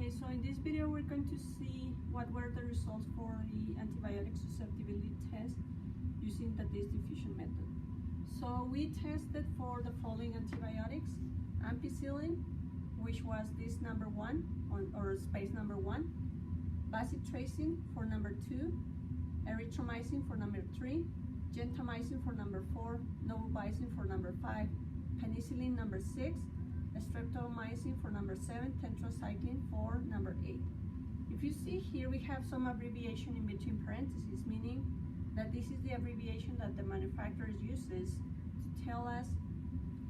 Okay, so in this video we're going to see what were the results for the antibiotic susceptibility test using the disk diffusion method. So we tested for the following antibiotics: ampicillin, which was this number 1 or space number 1, bacitracin for number 2, erythromycin for number 3, gentamicin for number 4, novobicin for number 5, penicillin number 6, streptomycin for number 7, tetracycline for number 8. If you see here, we have some abbreviation in between parentheses, meaning that this is the abbreviation that the manufacturer uses to tell us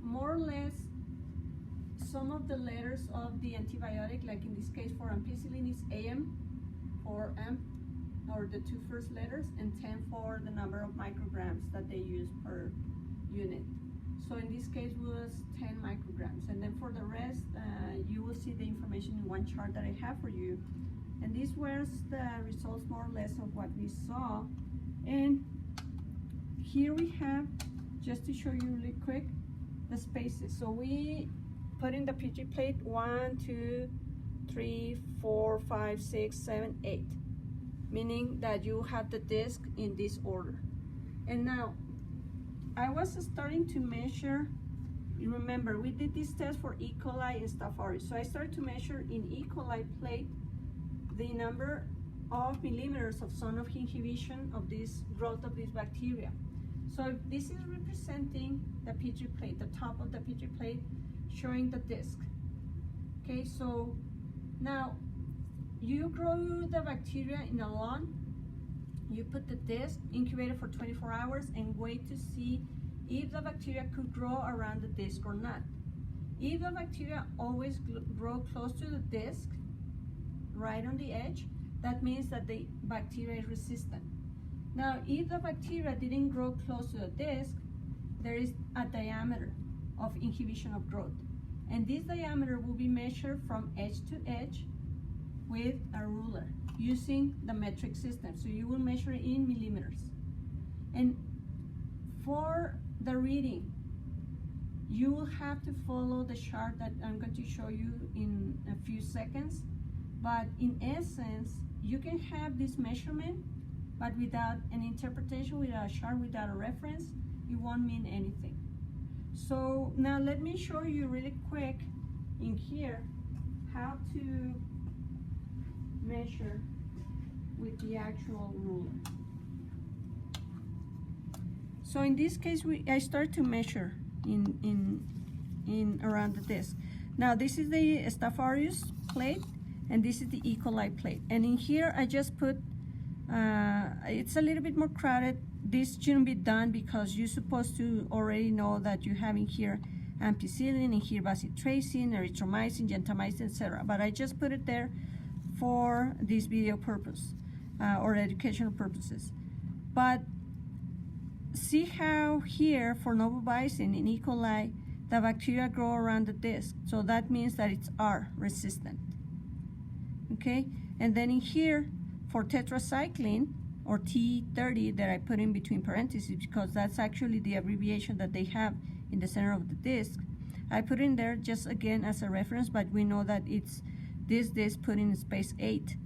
more or less some of the letters of the antibiotic. Like in this case for ampicillin is AM for amp, or the two first letters, and 10 for the number of micrograms that they use per unit. So in this case was 10 micrograms, and then for the rest you will see the information in one chart that I have for you. And these were the results more or less of what we saw. And here we have, just to show you really quick, the spaces. So we put in the Petri plate 1, 2, 3, 4, 5, 6, 7, 8, meaning that you have the disc in this order. And now I was starting to measure. You remember, we did this test for E. coli and Staph aureus. So I started to measure in E. coli plate the number of millimeters of zone of inhibition of this growth of this bacteria. So this is representing the Petri plate, the top of the Petri plate, showing the disc. Okay, so now you grow the bacteria in a lawn. You put the disc, incubate it for 24 hours, and wait to see if the bacteria could grow around the disc or not. If the bacteria always grow close to the disc, right on the edge, that means that the bacteria is resistant. Now, if the bacteria didn't grow close to the disc, there is a diameter of inhibition of growth. And this diameter will be measured from edge to edge with a ruler using the metric system. So you will measure it in millimeters. And for the reading, you will have to follow the chart that I'm going to show you in a few seconds. But in essence, you can have this measurement, but without an interpretation, without a chart, without a reference, it won't mean anything. So now let me show you really quick in here how to measure with the actual ruler. So in this case, I start to measure in around the disc. Now this is the Staph aureus plate, and this is the E. coli plate. And in here, I just put, it's a little bit more crowded. This shouldn't be done because you're supposed to already know that you have in here ampicillin, in here bacitracin, erythromycin, gentamicin, etc. But I just put it there for this video purpose or educational purposes. But see how here for novobicin in E. coli, the bacteria grow around the disc. So that means that it's R resistant. Okay, and then in here for tetracycline or T30 that I put in between parentheses because that's actually the abbreviation that they have in the center of the disc, I put in there just again as a reference, but we know that it's this disc put in space 8.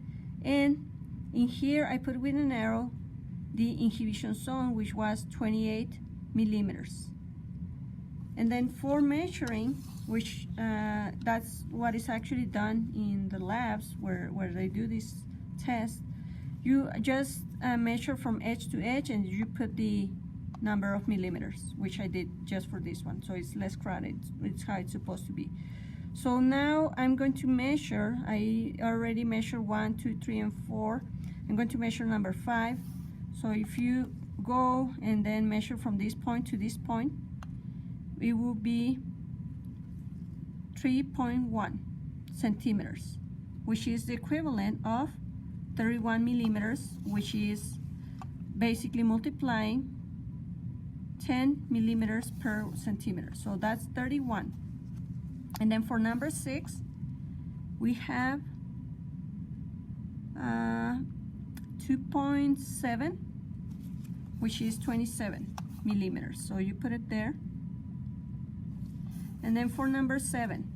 And in here I put with an arrow the inhibition zone, which was 28 millimeters. And then for measuring, which that's what is actually done in the labs where they do this test, you just measure from edge to edge and you put the number of millimeters, which I did just for this one, so it's less crowded. It's how it's supposed to be. So now I'm going to measure. I already measured 1, 2, 3, and 4. I'm going to measure number 5. So if you go and then measure from this point to this point, it will be 3.1 centimeters, which is the equivalent of 31 millimeters, which is basically multiplying 10 millimeters per centimeter. So that's 31. And then for number 6, we have 2.7, which is 27 millimeters. So you put it there. And then for number 7,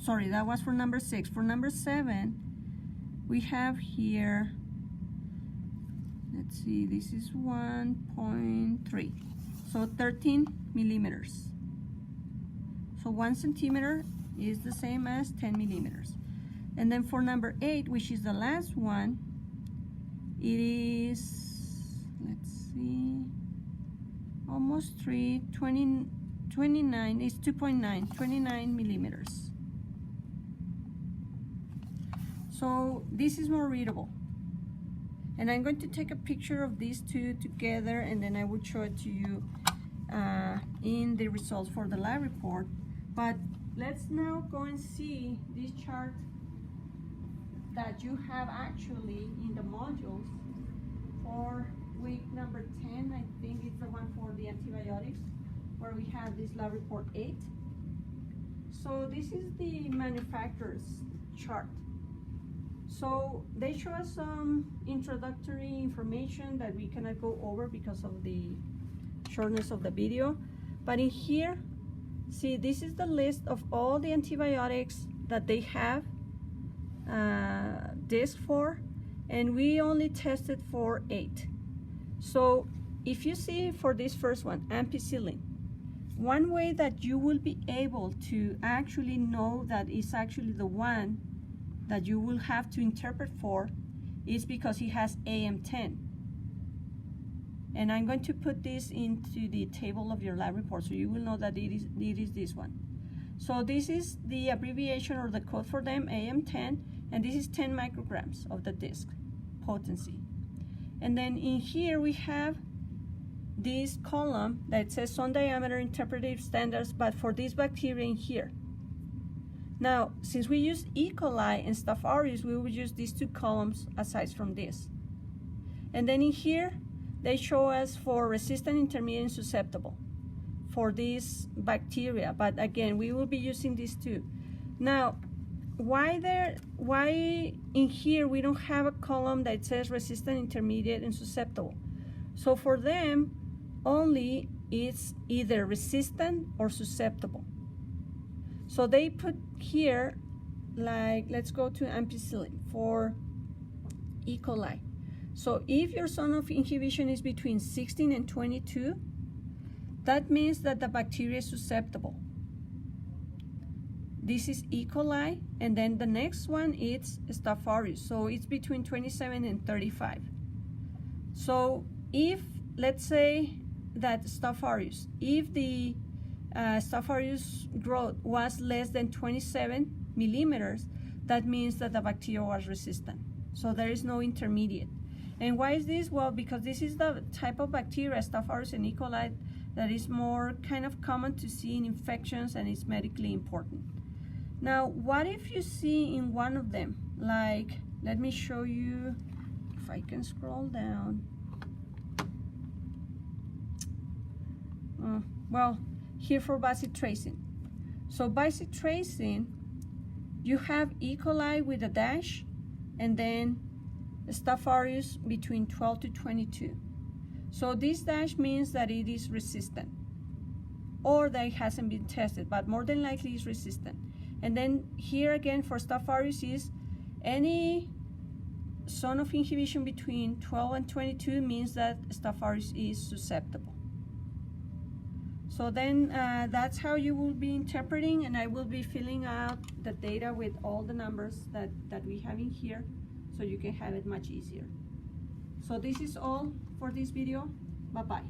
sorry, that was for number 6. For number 7, we have here, let's see, this is 1.3, so 13 millimeters. So 1 centimeter is the same as 10 millimeters. And then for number 8, which is the last one, it is, let's see, almost 3, 29 is 2.9, 29 millimeters. So this is more readable. And I'm going to take a picture of these two together, and then I will show it to you in the results for the lab report. But let's now go and see this chart that you have actually in the modules for week number 10. I think it's the one for the antibiotics, where we have this lab report 8. So this is the manufacturer's chart. So they show us some introductory information that we cannot go over because of the shortness of the video. But in here, see, this is the list of all the antibiotics that they have disc for, and we only tested for 8. So if you see for this first one, ampicillin, one way that you will be able to actually know that it's actually the one that you will have to interpret for is because it has AM10. And I'm going to put this into the table of your lab report so you will know that it is this one. So this is the abbreviation or the code for them, AM10, and this is 10 micrograms of the disc potency. And then in here we have this column that says some diameter interpretive standards, but for this bacteria in here. Now, since we use E. coli and Staph aureus, we will use these two columns aside from this. And then in here, they show us for resistant, intermediate, and susceptible for these bacteria. But again, we will be using these two. Now, why in here we don't have a column that says resistant, intermediate, and susceptible? So for them, only it's either resistant or susceptible. So they put here, like, let's go to ampicillin for E. coli. So if your zone of inhibition is between 16 and 22, that means that the bacteria is susceptible. This is E. coli, and then the next one is Staph aureus. So it's between 27 and 35. So if, let's say that Staph aureus, if the Staph aureus growth was less than 27 millimeters, that means that the bacteria was resistant. So there is no intermediate. And why is this? Well, because this is the type of bacteria, Staph aureus and E. coli, that is more kind of common to see in infections and is medically important. Now, what if you see in one of them, like, let me show you, if I can scroll down. Well, here for bacitracin. So bacitracin, you have E. coli with a dash, and then Staph aureus between 12 to 22. So this dash means that it is resistant, or that it hasn't been tested, but more than likely it's resistant. And then here again for Staph aureus is any zone of inhibition between 12 and 22 means that Staph aureus is susceptible. So then that's how you will be interpreting, and I will be filling out the data with all the numbers that we have in here, so you can have it much easier. So this is all for this video. Bye-bye.